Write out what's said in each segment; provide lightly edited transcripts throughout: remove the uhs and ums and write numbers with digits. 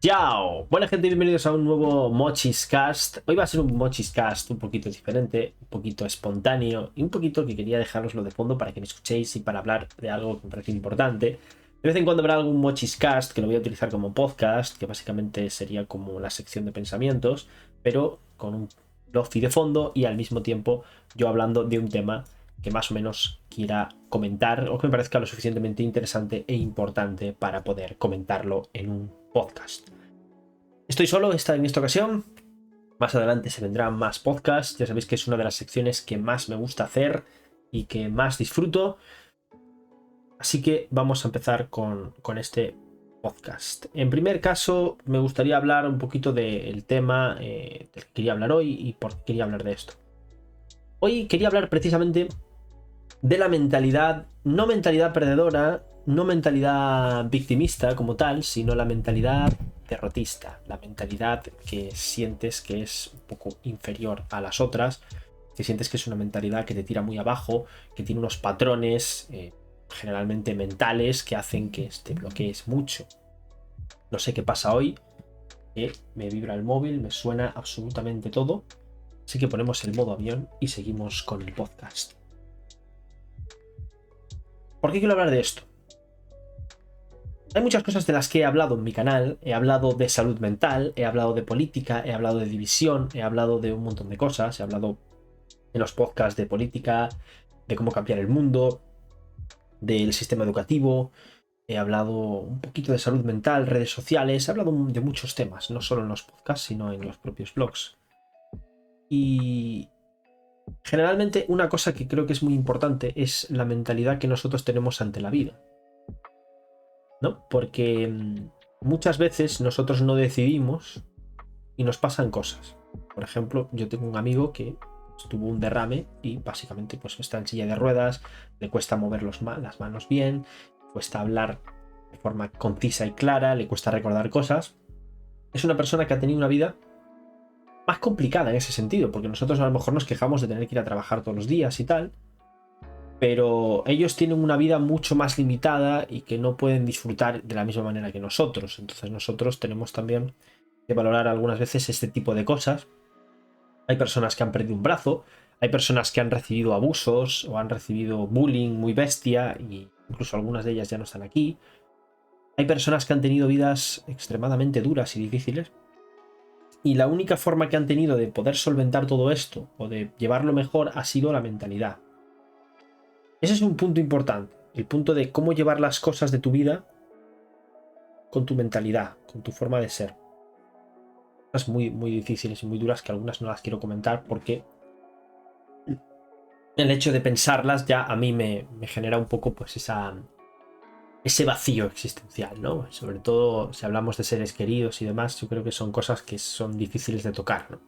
Yao, buena gente, bienvenidos a un nuevo Mochiscast. Hoy va a ser un Mochiscast un poquito diferente, un poquito espontáneo y un poquito que quería dejaroslo de fondo para que me escuchéis y para hablar de algo que me parece importante. De vez en cuando habrá algún Mochiscast que lo voy a utilizar como podcast, que básicamente sería como la sección de pensamientos, pero con un lofi de fondo y al mismo tiempo yo hablando de un tema que más o menos quiera comentar o que me parezca lo suficientemente interesante e importante para poder comentarlo en un podcast. Estoy solo en esta ocasión. Más adelante se vendrán más podcasts. Ya sabéis que es una de las secciones que más me gusta hacer y que más disfruto. Así que vamos a empezar con este podcast. En primer caso, me gustaría hablar un poquito del tema del que quería hablar hoy y por qué quería hablar de esto. Hoy quería hablar precisamente de la mentalidad, no mentalidad perdedora, no mentalidad victimista como tal, sino la mentalidad derrotista, la mentalidad que sientes que es un poco inferior a las otras, que sientes que es una mentalidad que te tira muy abajo, que tiene unos patrones generalmente mentales que hacen que te bloquees mucho. No sé qué pasa hoy, que me vibra el móvil, me suena absolutamente todo, así que ponemos el modo avión y seguimos con el podcast. ¿Por qué quiero hablar de esto? Hay muchas cosas de las que he hablado en mi canal. He hablado de salud mental, he hablado de política, he hablado de división, he hablado de un montón de cosas. He hablado en los podcasts de política, de cómo cambiar el mundo, del sistema educativo. He hablado un poquito de salud mental, redes sociales. He hablado de muchos temas, no solo en los podcasts, sino en los propios blogs. Y generalmente una cosa que creo que es muy importante es la mentalidad que nosotros tenemos ante la vida, ¿no? Porque muchas veces nosotros no decidimos y nos pasan cosas. Por ejemplo, yo tengo un amigo que tuvo un derrame y básicamente pues está en silla de ruedas, le cuesta mover las manos bien, cuesta hablar de forma concisa y clara, le cuesta recordar cosas. Es una persona que ha tenido una vida más complicada en ese sentido, porque nosotros a lo mejor nos quejamos de tener que ir a trabajar todos los días y tal, pero ellos tienen una vida mucho más limitada y que no pueden disfrutar de la misma manera que nosotros. Entonces nosotros tenemos también que valorar algunas veces este tipo de cosas. Hay personas que han perdido un brazo, hay personas que han recibido abusos o han recibido bullying muy bestia y incluso algunas de ellas ya no están aquí. Hay personas que han tenido vidas extremadamente duras y difíciles y la única forma que han tenido de poder solventar todo esto o de llevarlo mejor ha sido la mentalidad. Ese es un punto importante, el punto de cómo llevar las cosas de tu vida con tu mentalidad, con tu forma de ser. Cosas muy, muy difíciles y muy duras que algunas no las quiero comentar porque el hecho de pensarlas ya a mí me genera un poco pues ese vacío existencial, ¿no? Sobre todo si hablamos de seres queridos y demás, yo creo que son cosas que son difíciles de tocar, ¿no?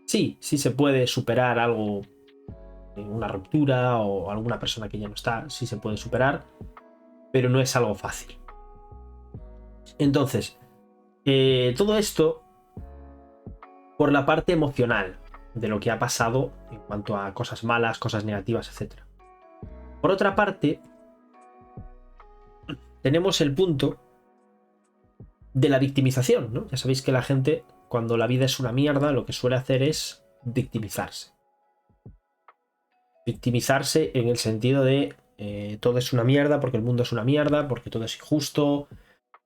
Sí, sí se puede superar algo, una ruptura o alguna persona que ya no está, sí se puede superar, pero no es algo fácil. Entonces, todo esto por la parte emocional de lo que ha pasado en cuanto a cosas malas, cosas negativas, etc. Por otra parte, tenemos el punto de la victimización, ¿no? Ya sabéis que la gente, cuando la vida es una mierda, lo que suele hacer es victimizarse. Victimizarse en el sentido de todo es una mierda porque el mundo es una mierda, porque todo es injusto,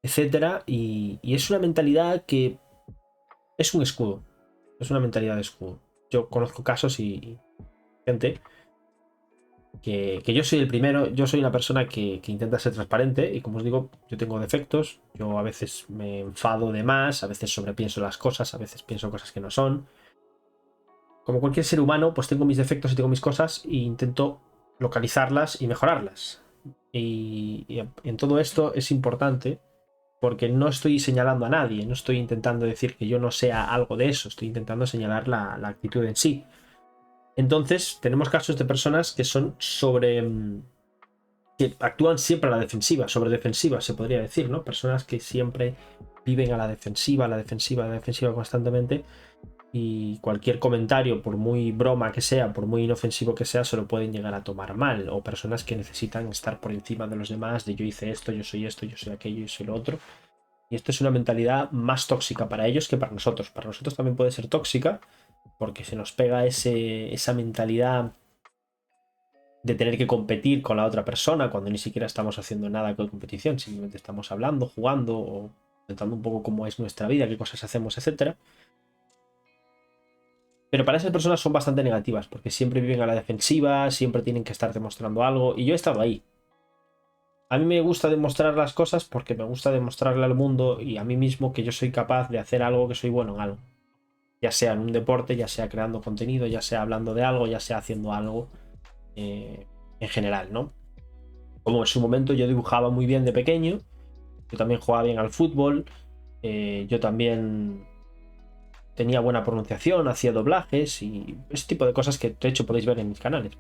etc. Y es una mentalidad que es un escudo. Es una mentalidad de escudo. Yo conozco casos y gente que yo soy el primero, yo soy una persona que intenta ser transparente y como os digo, yo tengo defectos, yo a veces me enfado de más, a veces sobrepienso las cosas, a veces pienso cosas que no son. Como cualquier ser humano, pues tengo mis defectos y tengo mis cosas e intento localizarlas y mejorarlas. Y en todo esto es importante porque no estoy señalando a nadie, no estoy intentando decir que yo no sea algo de eso, estoy intentando señalar la actitud en sí. Entonces, tenemos casos de personas que son que actúan siempre a la defensiva, sobre defensiva, se podría decir, ¿no? Personas que siempre viven a la defensiva, a la defensiva, a la defensiva constantemente y cualquier comentario, por muy broma que sea, por muy inofensivo que sea, se lo pueden llegar a tomar mal. O personas que necesitan estar por encima de los demás, de yo hice esto, yo soy aquello, yo soy lo otro. Y esto es una mentalidad más tóxica para ellos que para nosotros. Para nosotros también puede ser tóxica porque se nos pega esa mentalidad de tener que competir con la otra persona cuando ni siquiera estamos haciendo nada con competición, simplemente estamos hablando, jugando o contando un poco cómo es nuestra vida, qué cosas hacemos, etcétera. Pero para esas personas son bastante negativas porque siempre viven a la defensiva, siempre tienen que estar demostrando algo y yo he estado ahí. A mí me gusta demostrar las cosas porque me gusta demostrarle al mundo y a mí mismo que yo soy capaz de hacer algo, que soy bueno en algo. Ya sea en un deporte, ya sea creando contenido, ya sea hablando de algo, ya sea haciendo algo en general, ¿no? Como en su momento yo dibujaba muy bien de pequeño, yo también jugaba bien al fútbol, yo también tenía buena pronunciación, hacía doblajes y ese tipo de cosas que de hecho podéis ver en mis canales.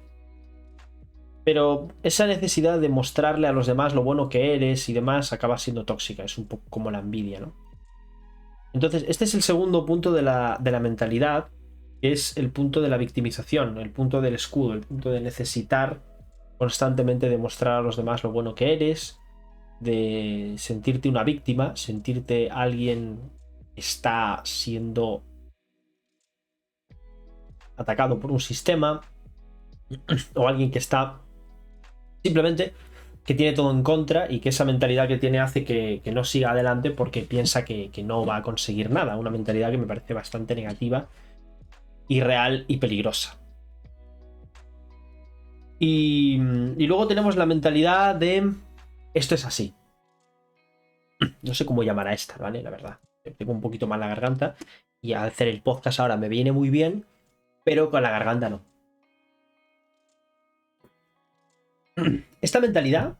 Pero esa necesidad de mostrarle a los demás lo bueno que eres y demás acaba siendo tóxica, es un poco como la envidia, ¿no? Entonces, este es el segundo punto de la mentalidad, que es el punto de la victimización, el punto del escudo, el punto de necesitar constantemente demostrar a los demás lo bueno que eres, de sentirte una víctima, sentirte alguien que está siendo atacado por un sistema o alguien que está simplemente que tiene todo en contra y que esa mentalidad que tiene hace que no siga adelante porque piensa que no va a conseguir nada. Una mentalidad que me parece bastante negativa, irreal y peligrosa. Y luego tenemos la mentalidad de esto es así. No sé cómo llamar a esta, ¿vale? La verdad. Tengo un poquito mal la garganta y al hacer el podcast ahora me viene muy bien, pero con la garganta no. Esta mentalidad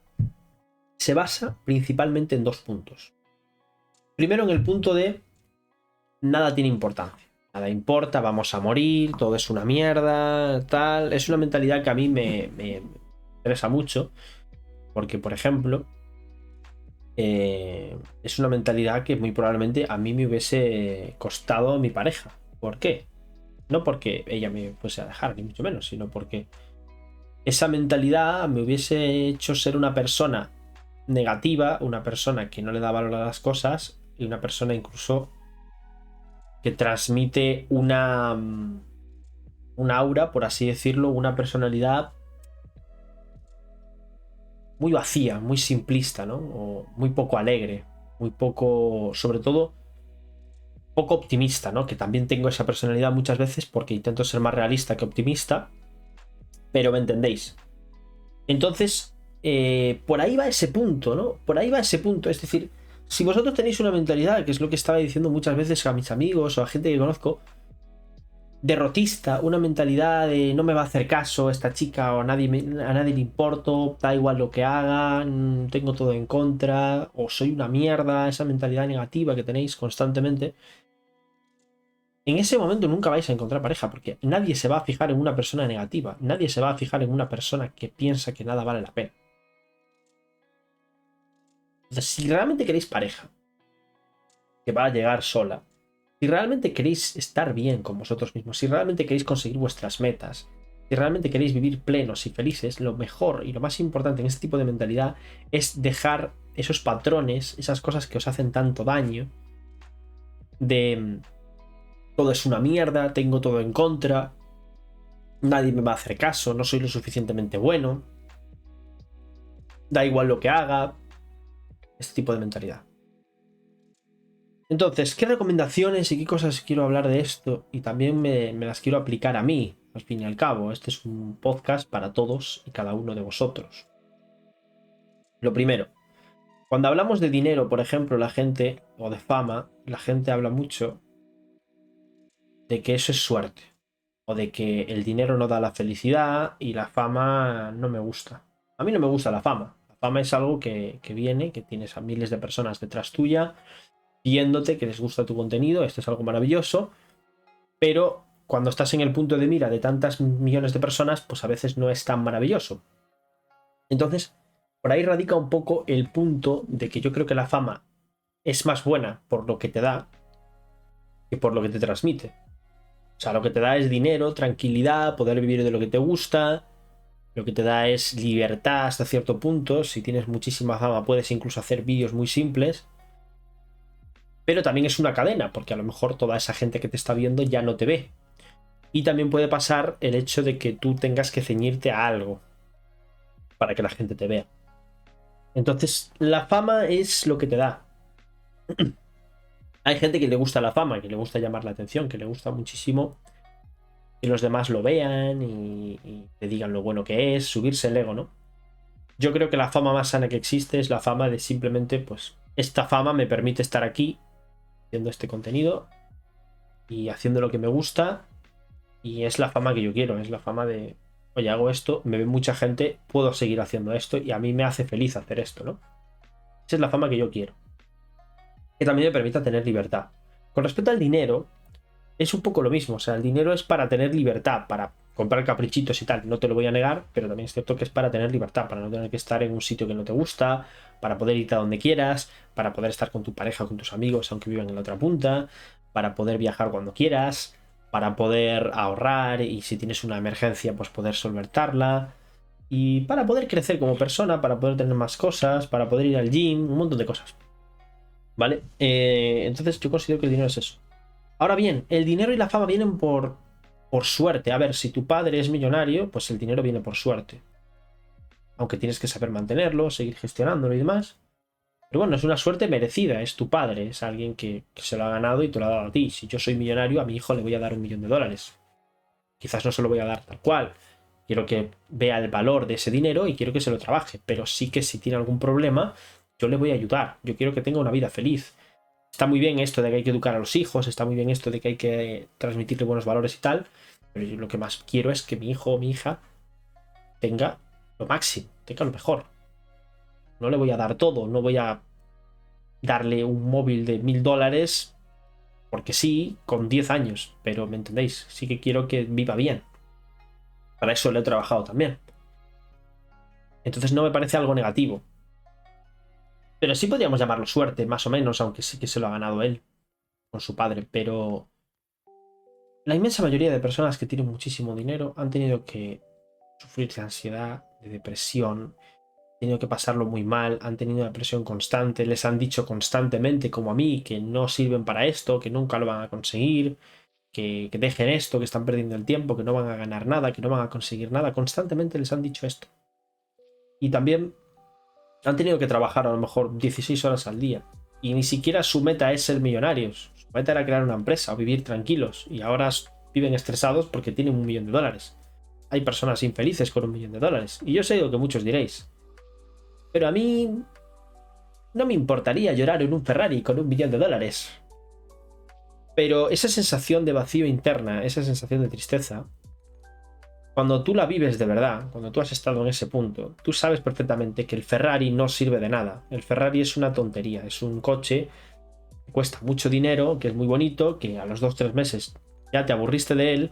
se basa principalmente en dos puntos. Primero, en el punto de nada tiene importancia. Nada importa, vamos a morir, todo es una mierda, tal. Es una mentalidad que a mí me interesa mucho. Porque, por ejemplo, es una mentalidad que muy probablemente a mí me hubiese costado mi pareja. ¿Por qué? No porque ella me fuese a dejar, ni mucho menos, sino porque esa mentalidad me hubiese hecho ser una persona negativa, una persona que no le da valor a las cosas y una persona incluso que transmite un aura, por así decirlo, una personalidad muy vacía, muy simplista, ¿no? O muy poco alegre, muy poco, sobre todo, poco optimista, ¿no? Que también tengo esa personalidad muchas veces porque intento ser más realista que optimista, pero me entendéis. Entonces, por ahí va ese punto, ¿no? Por ahí va ese punto. Es decir, si vosotros tenéis una mentalidad, que es lo que estaba diciendo muchas veces a mis amigos o a gente que conozco, derrotista, una mentalidad de no me va a hacer caso esta chica o a nadie le importo, da igual lo que haga, tengo todo en contra, o soy una mierda, esa mentalidad negativa que tenéis constantemente, en ese momento nunca vais a encontrar pareja, porque nadie se va a fijar en una persona negativa, nadie se va a fijar en una persona que piensa que nada vale la pena. Entonces, si realmente queréis pareja, que va a llegar sola, si realmente queréis estar bien con vosotros mismos, si realmente queréis conseguir vuestras metas, si realmente queréis vivir plenos y felices, lo mejor y lo más importante en este tipo de mentalidad es dejar esos patrones, esas cosas que os hacen tanto daño, de todo es una mierda, tengo todo en contra, nadie me va a hacer caso, no soy lo suficientemente bueno, da igual lo que haga, este tipo de mentalidad. Entonces, ¿qué recomendaciones y qué cosas quiero hablar de esto? Y también me las quiero aplicar a mí, al fin y al cabo. Este es un podcast para todos y cada uno de vosotros. Lo primero, cuando hablamos de dinero, por ejemplo, la gente, o de fama, la gente habla mucho de que eso es suerte. O de que el dinero no da la felicidad y la fama no me gusta. A mí no me gusta la fama. La fama es algo que viene, que tienes a miles de personas detrás tuya, viéndote, que les gusta tu contenido, esto es algo maravilloso, pero cuando estás en el punto de mira de tantas millones de personas, pues a veces no es tan maravilloso. Entonces, por ahí radica un poco el punto de que yo creo que la fama es más buena por lo que te da que por lo que te transmite. O sea, lo que te da es dinero, tranquilidad, poder vivir de lo que te gusta, lo que te da es libertad hasta cierto punto. Si tienes muchísima fama, puedes incluso hacer vídeos muy simples. Pero también es una cadena, porque a lo mejor toda esa gente que te está viendo ya no te ve. Y también puede pasar el hecho de que tú tengas que ceñirte a algo para que la gente te vea. Entonces, la fama es lo que te da. Hay gente que le gusta la fama, que le gusta llamar la atención, que le gusta muchísimo que los demás lo vean y te digan lo bueno que es, subirse el ego, ¿no? Yo creo que la fama más sana que existe es la fama de simplemente, pues, esta fama me permite estar aquí haciendo este contenido y haciendo lo que me gusta, y es la fama que yo quiero, es la fama de, oye, hago esto, me ve mucha gente, puedo seguir haciendo esto y a mí me hace feliz hacer esto, ¿no? Esa es la fama que yo quiero. Que también me permita tener libertad. Con respecto al dinero, es un poco lo mismo, o sea, el dinero es para tener libertad, para comprar caprichitos y tal, no te lo voy a negar, pero también es cierto que es para tener libertad, para no tener que estar en un sitio que no te gusta, para poder irte a donde quieras, para poder estar con tu pareja o con tus amigos aunque vivan en la otra punta, para poder viajar cuando quieras, para poder ahorrar y si tienes una emergencia pues poder solventarla, y para poder crecer como persona, para poder tener más cosas, para poder ir al gym, un montón de cosas, ¿vale? Entonces yo considero que el dinero es eso. Ahora bien, el dinero y la fama vienen por suerte. A ver, si tu padre es millonario, pues el dinero viene por suerte. Aunque tienes que saber mantenerlo, seguir gestionándolo y demás. Pero bueno, es una suerte merecida, es tu padre, es alguien que se lo ha ganado y te lo ha dado a ti. Si yo soy millonario, a mi hijo le voy a dar $1.000.000. Quizás no se lo voy a dar tal cual. Quiero que vea el valor de ese dinero y quiero que se lo trabaje. Pero sí que si tiene algún problema, yo le voy a ayudar. Yo quiero que tenga una vida feliz. Está muy bien esto de que hay que educar a los hijos, está muy bien esto de que hay que transmitirle buenos valores y tal, pero yo lo que más quiero es que mi hijo o mi hija tenga lo máximo, tenga lo mejor. No le voy a dar todo, no voy a darle un móvil de $1.000 porque sí, con 10 años, pero ¿me entendéis? Sí que quiero que viva bien. Para eso le he trabajado también. Entonces no me parece algo negativo. Pero sí podríamos llamarlo suerte, más o menos, aunque sí que se lo ha ganado él con su padre, pero la inmensa mayoría de personas que tienen muchísimo dinero han tenido que sufrir de ansiedad, de depresión, han tenido que pasarlo muy mal, han tenido una presión constante, les han dicho constantemente, como a mí, que no sirven para esto, que nunca lo van a conseguir, que dejen esto, que están perdiendo el tiempo, que no van a ganar nada, que no van a conseguir nada. Constantemente les han dicho esto. Y también han tenido que trabajar a lo mejor 16 horas al día. Y ni siquiera su meta es ser millonarios. Su meta era crear una empresa o vivir tranquilos. Y ahora viven estresados porque tienen $1.000.000. Hay personas infelices con $1.000.000. Y yo sé lo que muchos diréis. Pero a mí no me importaría llorar en un Ferrari con $1.000.000. Pero esa sensación de vacío interna, esa sensación de tristeza, cuando tú la vives de verdad, cuando tú has estado en ese punto, tú sabes perfectamente que el Ferrari no sirve de nada. El Ferrari es una tontería, es un coche que cuesta mucho dinero, que es muy bonito, que a los 2 o 3 meses ya te aburriste de él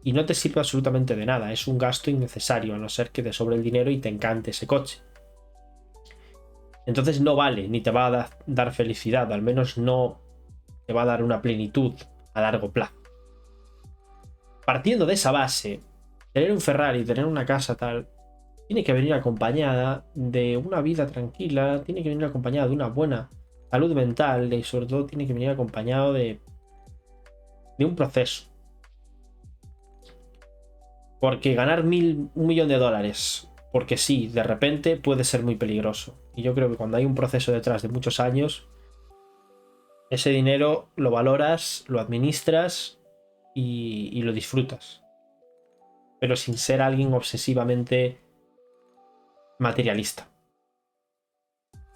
y no te sirve absolutamente de nada. Es un gasto innecesario, a no ser que te sobre el dinero y te encante ese coche. Entonces no vale, ni te va a dar felicidad, al menos no te va a dar una plenitud a largo plazo. Partiendo de esa base, tener un Ferrari, tener una casa tal, tiene que venir acompañada de una vida tranquila, tiene que venir acompañada de una buena salud mental y sobre todo tiene que venir acompañado de un proceso. Porque ganar $1.000.000, porque sí, de repente puede ser muy peligroso. Y yo creo que cuando hay un proceso detrás de muchos años, ese dinero lo valoras, lo administras y lo disfrutas. Pero sin ser alguien obsesivamente materialista.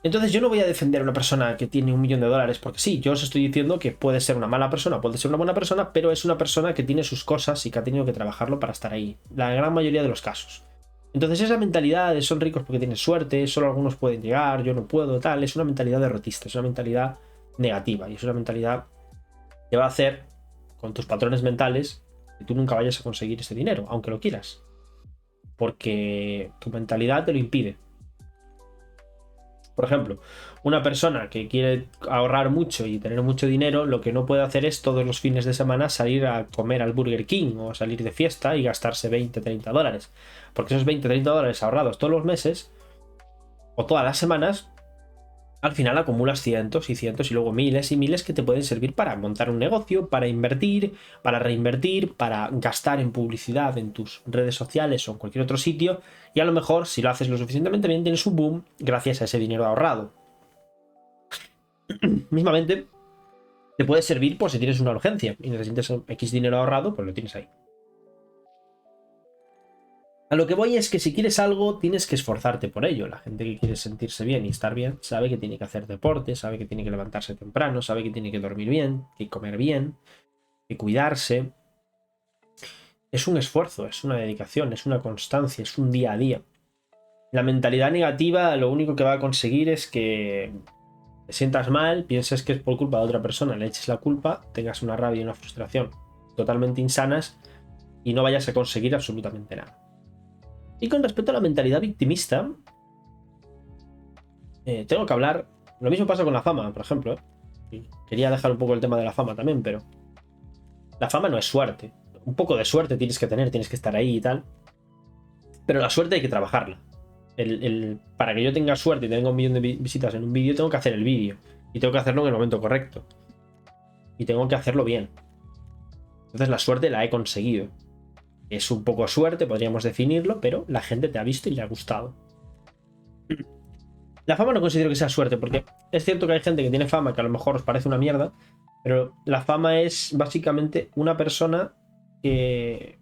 Entonces yo no voy a defender a una persona que tiene $1.000.000 porque sí, yo os estoy diciendo que puede ser una mala persona, puede ser una buena persona, pero es una persona que tiene sus cosas y que ha tenido que trabajarlo para estar ahí. La gran mayoría de los casos. Entonces esa mentalidad de son ricos porque tienen suerte, solo algunos pueden llegar, yo no puedo, tal, es una mentalidad derrotista, es una mentalidad negativa y es una mentalidad que va a hacer con tus patrones mentales que tú nunca vayas a conseguir ese dinero, aunque lo quieras. Porque tu mentalidad te lo impide. Por ejemplo, una persona que quiere ahorrar mucho y tener mucho dinero, lo que no puede hacer es todos los fines de semana salir a comer al Burger King o salir de fiesta y gastarse 20, 30 dólares. Porque esos 20, 30 dólares ahorrados todos los meses o todas las semanas al final acumulas cientos y cientos y luego miles y miles que te pueden servir para montar un negocio, para invertir, para reinvertir, para gastar en publicidad en tus redes sociales o en cualquier otro sitio, y a lo mejor si lo haces lo suficientemente bien tienes un boom gracias a ese dinero ahorrado. Mismamente te puede servir por si tienes una urgencia y necesitas X dinero ahorrado, pues lo tienes ahí. A lo que voy es que si quieres algo, tienes que esforzarte por ello. La gente que quiere sentirse bien y estar bien sabe que tiene que hacer deporte, sabe que tiene que levantarse temprano, sabe que tiene que dormir bien, que comer bien, que cuidarse. Es un esfuerzo, es una dedicación, es una constancia, es un día a día. La mentalidad negativa lo único que va a conseguir es que te sientas mal, pienses que es por culpa de otra persona, le eches la culpa, tengas una rabia y una frustración totalmente insanas y no vayas a conseguir absolutamente nada. Y con respecto a la mentalidad victimista, tengo que hablar. Lo mismo pasa con la fama, por ejemplo. Quería dejar un poco el tema de la fama también, pero la fama no es suerte. Un poco de suerte tienes que tener, tienes que estar ahí y tal. Pero la suerte hay que trabajarla. Para que yo tenga suerte y tenga 1 millón de visitas en un vídeo, tengo que hacer el vídeo. Y tengo que hacerlo en el momento correcto. Y tengo que hacerlo bien. Entonces la suerte la he conseguido. Es un poco suerte, podríamos definirlo, pero la gente te ha visto y le ha gustado. La fama no considero que sea suerte, porque es cierto que hay gente que tiene fama que a lo mejor os parece una mierda, pero la fama es básicamente una persona que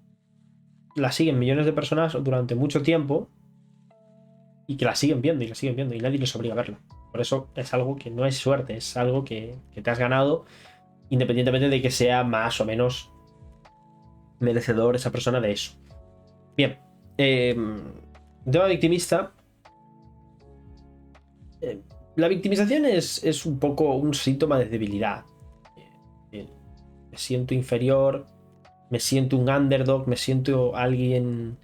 la siguen millones de personas durante mucho tiempo y que la siguen viendo y la siguen viendo y nadie les obliga a verla. Por eso es algo que no es suerte, es algo que te has ganado independientemente de que sea más o menos merecedor esa persona de eso. Bien, tema victimista. La victimización es un poco un síntoma de debilidad. Me siento inferior, me siento un underdog, me siento alguien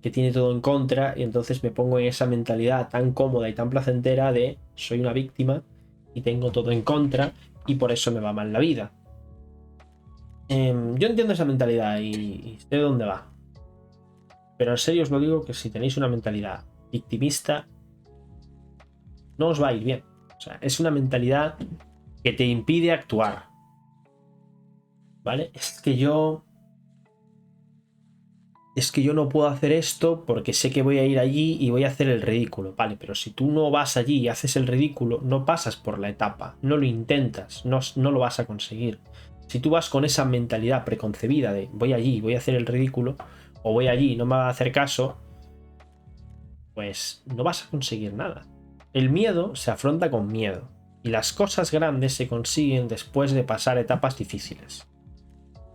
que tiene todo en contra y entonces me pongo en esa mentalidad tan cómoda y tan placentera de soy una víctima y tengo todo en contra y por eso me va mal la vida. Yo entiendo esa mentalidad y sé de dónde va. Pero en serio os lo digo que si tenéis una mentalidad victimista, no os va a ir bien. O sea, es una mentalidad que te impide actuar. ¿Vale? Es que yo no puedo hacer esto porque sé que voy a ir allí y voy a hacer el ridículo. Vale, pero si tú no vas allí y haces el ridículo, no pasas por la etapa, no lo intentas, no lo vas a conseguir. Si tú vas con esa mentalidad preconcebida de voy allí y voy a hacer el ridículo, o voy allí y no me va a hacer caso, pues no vas a conseguir nada. El miedo se afronta con miedo y las cosas grandes se consiguen después de pasar etapas difíciles.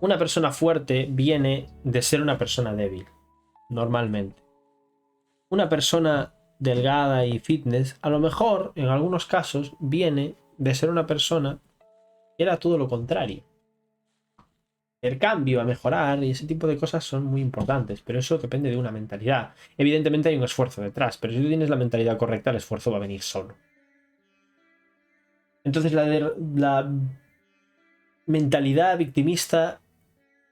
Una persona fuerte viene de ser una persona débil, normalmente. Una persona delgada y fitness, a lo mejor, en algunos casos, viene de ser una persona que era todo lo contrario. El cambio a mejorar y ese tipo de cosas son muy importantes, pero eso depende de una mentalidad. Evidentemente hay un esfuerzo detrás, pero si tú tienes la mentalidad correcta, el esfuerzo va a venir solo. Entonces la mentalidad victimista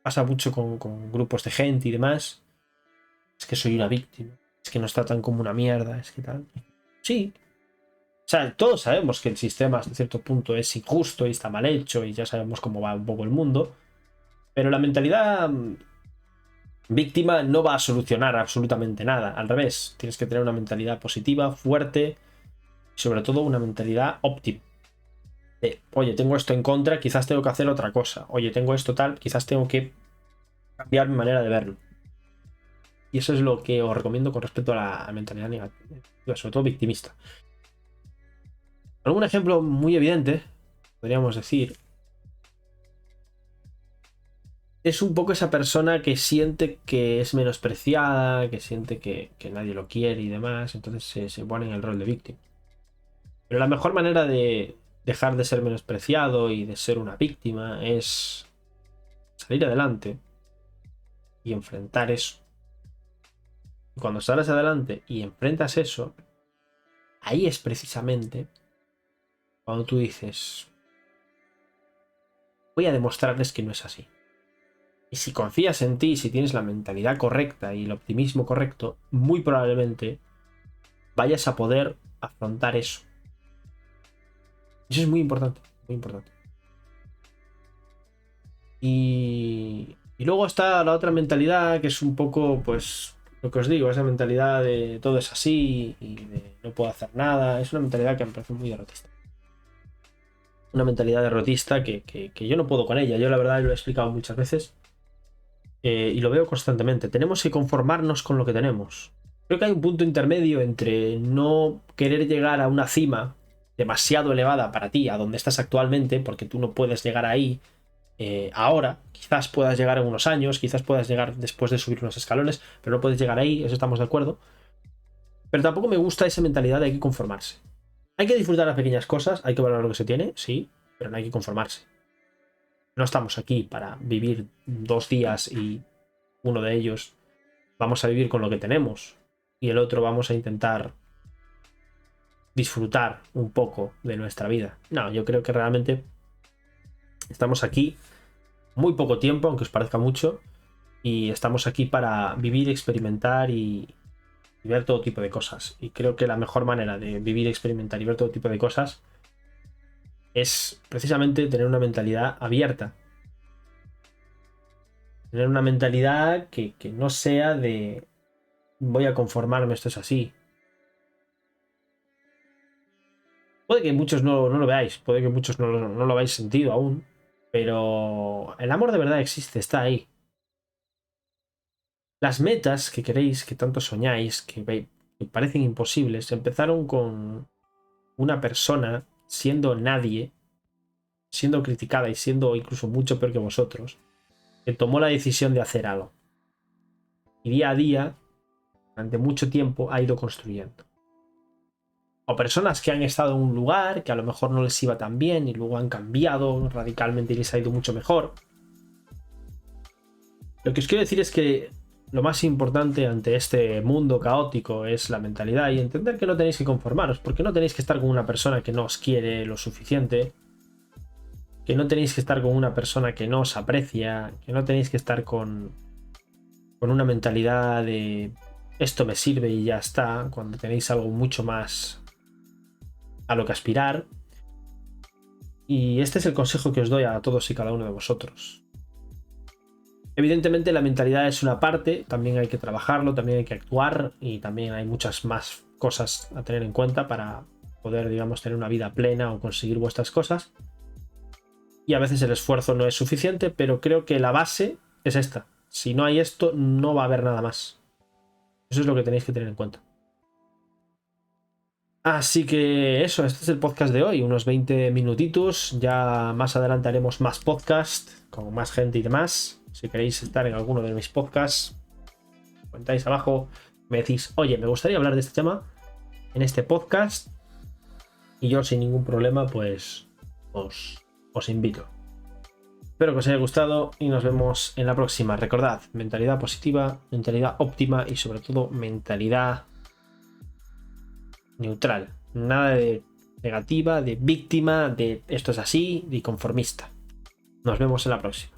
pasa mucho con grupos de gente y demás. Es que soy una víctima, es que nos tratan como una mierda, es que tal. Sí. O sea, todos sabemos que el sistema hasta cierto punto es injusto y está mal hecho y ya sabemos cómo va un poco el mundo. Pero la mentalidad víctima no va a solucionar absolutamente nada. Al revés, tienes que tener una mentalidad positiva, fuerte y sobre todo una mentalidad óptima. Oye, tengo esto en contra, quizás tengo que hacer otra cosa. Oye, tengo esto tal, quizás tengo que cambiar mi manera de verlo. Y eso es lo que os recomiendo con respecto a la mentalidad negativa, sobre todo victimista. Algún ejemplo muy evidente, podríamos decir, es un poco esa persona que siente que es menospreciada, que siente que nadie lo quiere y demás, entonces se pone en el rol de víctima. Pero la mejor manera de dejar de ser menospreciado y de ser una víctima es salir adelante y enfrentar eso. Y cuando sales adelante y enfrentas eso, ahí es precisamente cuando tú dices, voy a demostrarles que no es así. Y si confías en ti, si tienes la mentalidad correcta y el optimismo correcto, muy probablemente vayas a poder afrontar eso. Eso es muy importante, muy importante. Y luego está la otra mentalidad, que es un poco, pues, lo que os digo, esa mentalidad de todo es así y de no puedo hacer nada. Es una mentalidad que me parece muy derrotista. Una mentalidad derrotista que yo no puedo con ella. Yo la verdad lo he explicado muchas veces y lo veo constantemente. Tenemos que conformarnos con lo que tenemos. Creo que hay un punto intermedio entre no querer llegar a una cima demasiado elevada para ti, a donde estás actualmente, porque tú no puedes llegar ahí ahora. Quizás puedas llegar en unos años, quizás puedas llegar después de subir unos escalones, pero no puedes llegar ahí, eso estamos de acuerdo. Pero tampoco me gusta esa mentalidad de hay que conformarse. Hay que disfrutar las pequeñas cosas, hay que valorar lo que se tiene, sí, pero no hay que conformarse. No estamos aquí para vivir 2 días y uno de ellos vamos a vivir con lo que tenemos y el otro vamos a intentar disfrutar un poco de nuestra vida. No, yo creo que realmente estamos aquí muy poco tiempo, aunque os parezca mucho, y estamos aquí para vivir, experimentar y ver todo tipo de cosas. Y creo que la mejor manera de vivir, experimentar y ver todo tipo de cosas es precisamente tener una mentalidad abierta. Tener una mentalidad que no sea de voy a conformarme, esto es así. Puede que muchos no lo veáis, puede que muchos no lo habéis sentido aún, pero el amor de verdad existe, está ahí. Las metas que queréis, que tanto soñáis, que parecen imposibles, empezaron con una persona siendo nadie, siendo criticada y siendo incluso mucho peor que vosotros, que tomó la decisión de hacer algo. Y día a día, durante mucho tiempo, ha ido construyendo. O personas que han estado en un lugar que a lo mejor no les iba tan bien y luego han cambiado radicalmente y les ha ido mucho mejor. Lo que os quiero decir es que lo más importante ante este mundo caótico es la mentalidad y entender que no tenéis que conformaros, porque no tenéis que estar con una persona que no os quiere lo suficiente, que no tenéis que estar con una persona que no os aprecia, que no tenéis que estar con una mentalidad de esto me sirve y ya está, cuando tenéis algo mucho más a lo que aspirar. Y este es el consejo que os doy a todos y cada uno de vosotros. Evidentemente la mentalidad es una parte, también hay que trabajarlo, también hay que actuar y también hay muchas más cosas a tener en cuenta para poder, digamos, tener una vida plena o conseguir vuestras cosas. Y a veces el esfuerzo no es suficiente, pero creo que la base es esta. Si no hay esto, no va a haber nada más. Eso es lo que tenéis que tener en cuenta. Así que eso, este es el podcast de hoy, unos 20 minutitos. Ya más adelante haremos más podcast con más gente y demás. Si queréis estar en alguno de mis podcasts, comentáis abajo, me decís, oye, me gustaría hablar de este tema en este podcast. Y yo sin ningún problema, pues os invito. Espero que os haya gustado y nos vemos en la próxima. Recordad, mentalidad positiva, mentalidad óptima y sobre todo mentalidad neutral. Nada de negativa, de víctima, de esto es así, de conformista. Nos vemos en la próxima.